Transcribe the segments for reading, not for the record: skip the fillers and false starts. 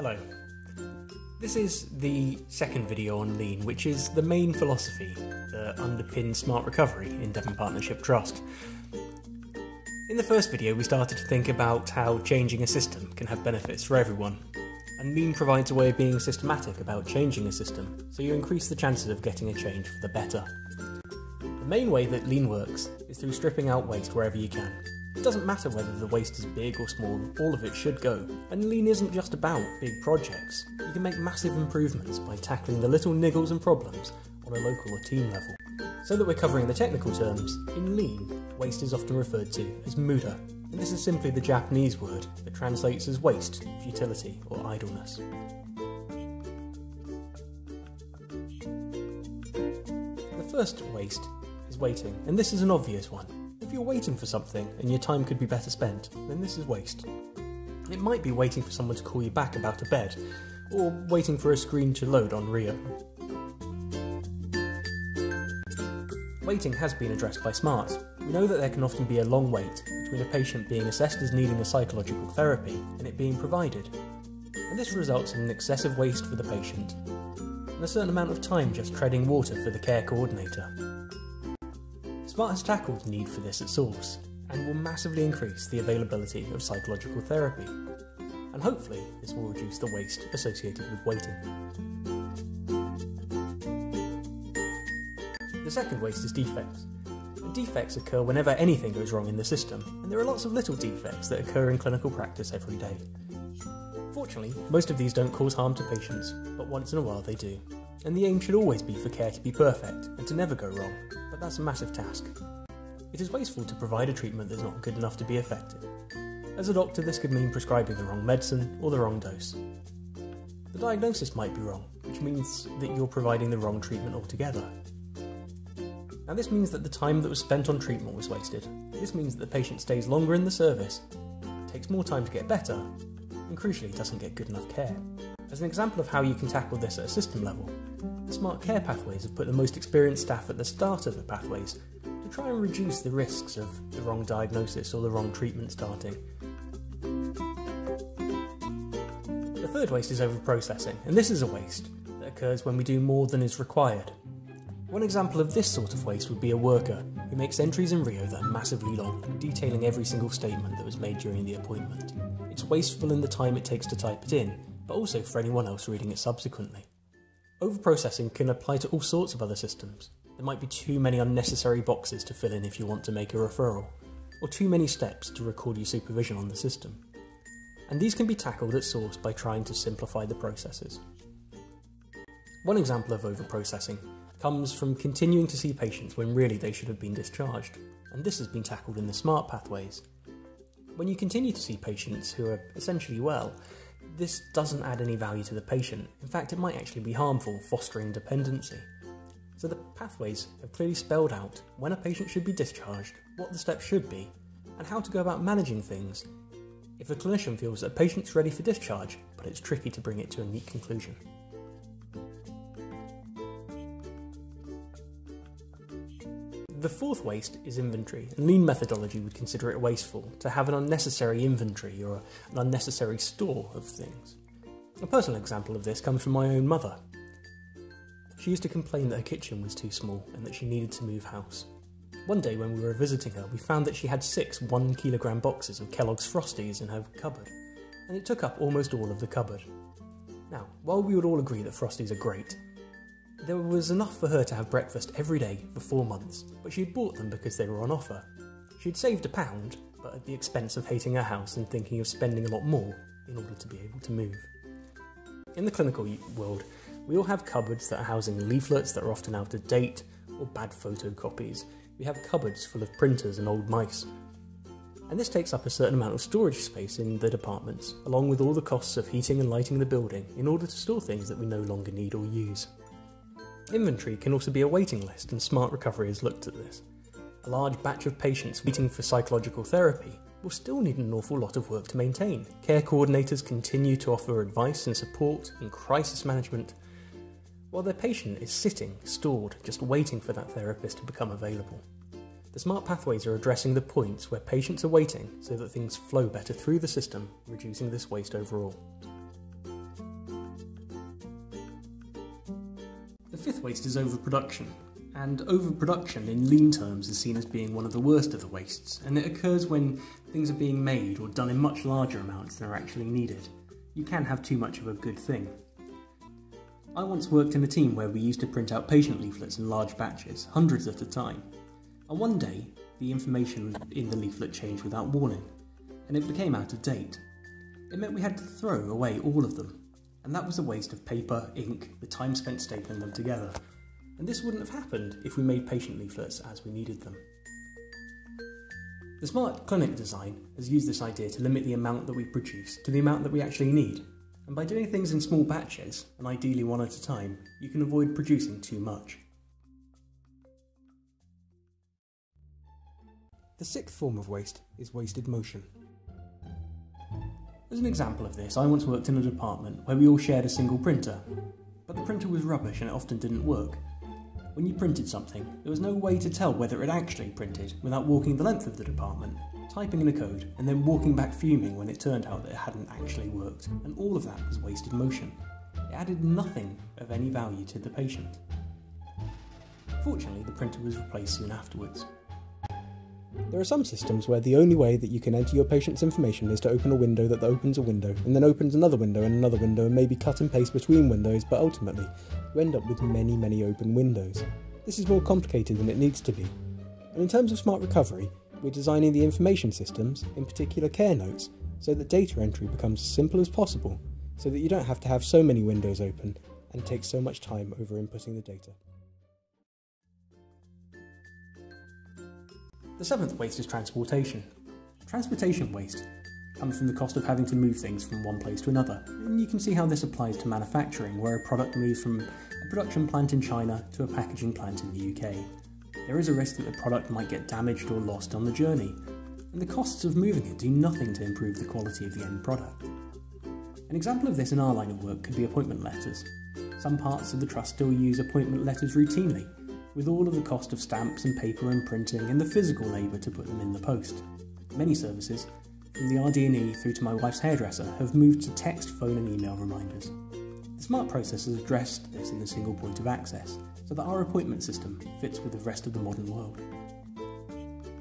Hello. This is the second video on Lean, which is the main philosophy that underpins smart recovery in Devon Partnership Trust. In the first video we started to think about how changing a system can have benefits for everyone, and Lean provides a way of being systematic about changing a system, so you increase the chances of getting a change for the better. The main way that Lean works is through stripping out waste wherever you can. It doesn't matter whether the waste is big or small, all of it should go. And Lean isn't just about big projects. You can make massive improvements by tackling the little niggles and problems on a local or team level. So that we're covering the technical terms, in Lean, waste is often referred to as muda, and this is simply the Japanese word that translates as waste, futility, or idleness. The first waste is waiting, and this is an obvious one. If you're waiting for something and your time could be better spent, then this is waste. It might be waiting for someone to call you back about a bed, or waiting for a screen to load on Rio. Waiting has been addressed by smarts. We know that there can often be a long wait between a patient being assessed as needing a psychological therapy and it being provided. And this results in an excessive waste for the patient, and a certain amount of time just treading water for the care coordinator. Smart has tackled the need for this at source, and will massively increase the availability of psychological therapy. And hopefully this will reduce the waste associated with waiting. The second waste is defects. And defects occur whenever anything goes wrong in the system, and there are lots of little defects that occur in clinical practice every day. Fortunately, most of these don't cause harm to patients, but once in a while they do. And the aim should always be for care to be perfect and to never go wrong, but that's a massive task. It is wasteful to provide a treatment that's not good enough to be effective. As a doctor, this could mean prescribing the wrong medicine or the wrong dose. The diagnosis might be wrong, which means that you're providing the wrong treatment altogether. Now this means that the time that was spent on treatment was wasted. This means that the patient stays longer in the service, takes more time to get better, and crucially doesn't get good enough care. As an example of how you can tackle this at a system level, the smart care pathways have put the most experienced staff at the start of the pathways to try and reduce the risks of the wrong diagnosis or the wrong treatment starting. The third waste is overprocessing, and this is a waste that occurs when we do more than is required. One example of this sort of waste would be a worker who makes entries in Rio that are massively long, detailing every single statement that was made during the appointment. It's wasteful in the time it takes to type it in, but also for anyone else reading it subsequently. Overprocessing can apply to all sorts of other systems. There might be too many unnecessary boxes to fill in if you want to make a referral, or too many steps to record your supervision on the system. And these can be tackled at source by trying to simplify the processes. One example of overprocessing comes from continuing to see patients when really they should have been discharged, and this has been tackled in the smart pathways. When you continue to see patients who are essentially well, this doesn't add any value to the patient. In fact, it might actually be harmful, fostering dependency. So the pathways have clearly spelled out when a patient should be discharged, what the steps should be, and how to go about managing things if a clinician feels that a patient's ready for discharge, but it's tricky to bring it to a neat conclusion. The fourth waste is inventory, and Lean methodology would consider it wasteful to have an unnecessary inventory or an unnecessary store of things. A personal example of this comes from my own mother. She used to complain that her kitchen was too small and that she needed to move house. One day when we were visiting her, we found that she had 6 1-kilogram boxes of Kellogg's Frosties in her cupboard, and it took up almost all of the cupboard. Now, while we would all agree that Frosties are great, there was enough for her to have breakfast every day for 4 months, but she had bought them because they were on offer. She'd saved £1, but at the expense of hating her house and thinking of spending a lot more in order to be able to move. In the clinical world, we all have cupboards that are housing leaflets that are often out of date, or bad photocopies. We have cupboards full of printers and old mice. And this takes up a certain amount of storage space in the departments, along with all the costs of heating and lighting the building in order to store things that we no longer need or use. Inventory can also be a waiting list, and smart recovery has looked at this. A large batch of patients waiting for psychological therapy will still need an awful lot of work to maintain. Care coordinators continue to offer advice and support in crisis management, while their patient is sitting, stored, just waiting for that therapist to become available. The smart pathways are addressing the points where patients are waiting so that things flow better through the system, reducing this waste overall. fifth waste is overproduction, and overproduction in lean terms is seen as being one of the worst of the wastes, and it occurs when things are being made or done in much larger amounts than are actually needed. You can have too much of a good thing. I once worked in a team where we used to print out patient leaflets in large batches, hundreds at a time, and one day the information in the leaflet changed without warning, and it became out of date. It meant we had to throw away all of them, and that was a waste of paper, ink, the time spent stapling them together. And this wouldn't have happened if we made patient leaflets as we needed them. The smart clinic design has used this idea to limit the amount that we produce to the amount that we actually need. And by doing things in small batches, and ideally one at a time, you can avoid producing too much. The sixth form of waste is wasted motion. As an example of this, I once worked in a department where we all shared a single printer, but the printer was rubbish and it often didn't work. When you printed something, there was no way to tell whether it actually printed without walking the length of the department, typing in a code, and then walking back fuming when it turned out that it hadn't actually worked, and all of that was wasted motion. It added nothing of any value to the patient. Fortunately, the printer was replaced soon afterwards. There are some systems where the only way that you can enter your patient's information is to open a window that opens a window, and then opens another window and another window, and maybe cut and paste between windows, but ultimately, you end up with many open windows. This is more complicated than it needs to be. And in terms of smart recovery, we're designing the information systems, in particular care notes, so that data entry becomes as simple as possible, so that you don't have to have so many windows open and take so much time over inputting the data. The seventh waste is transportation. Transportation waste comes from the cost of having to move things from one place to another, and you can see how this applies to manufacturing, where a product moves from a production plant in China to a packaging plant in the UK. There is a risk that the product might get damaged or lost on the journey, and the costs of moving it do nothing to improve the quality of the end product. An example of this in our line of work could be appointment letters. Some parts of the trust still use appointment letters routinely, with all of the cost of stamps and paper and printing and the physical labour to put them in the post. Many services, from the RD&E through to my wife's hairdresser, have moved to text, phone and email reminders. The smart process has addressed this in the single point of access, so that our appointment system fits with the rest of the modern world.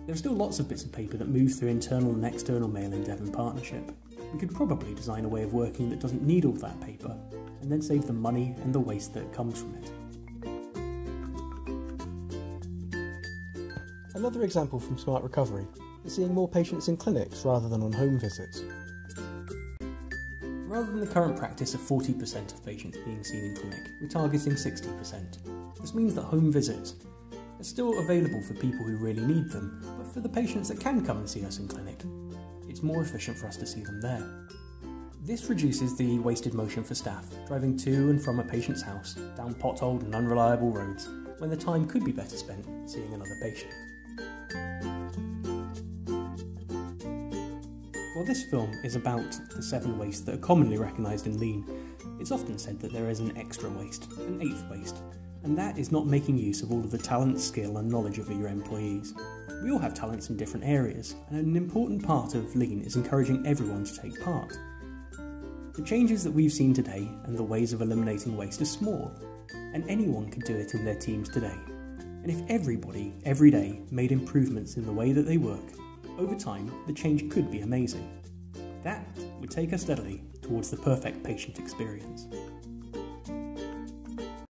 There are still lots of bits of paper that move through internal and external mail in Devon partnership. We could probably design a way of working that doesn't need all that paper, and then save the money and the waste that comes from it. Another example from smart recovery is seeing more patients in clinics rather than on home visits. Rather than the current practice of 40% of patients being seen in clinic, we're targeting 60%. This means that home visits are still available for people who really need them, but for the patients that can come and see us in clinic, it's more efficient for us to see them there. This reduces the wasted motion for staff, driving to and from a patient's house, down potholed and unreliable roads, when the time could be better spent seeing another patient. While this film is about the 7 wastes that are commonly recognised in lean, it's often said that there is an extra waste, an 8th waste, and that is not making use of all of the talent, skill and knowledge of your employees. We all have talents in different areas, and an important part of lean is encouraging everyone to take part. The changes that we've seen today and the ways of eliminating waste are small, and anyone can do it in their teams today. And if everybody, every day, made improvements in the way that they work, over time, the change could be amazing. That would take us steadily towards the perfect patient experience.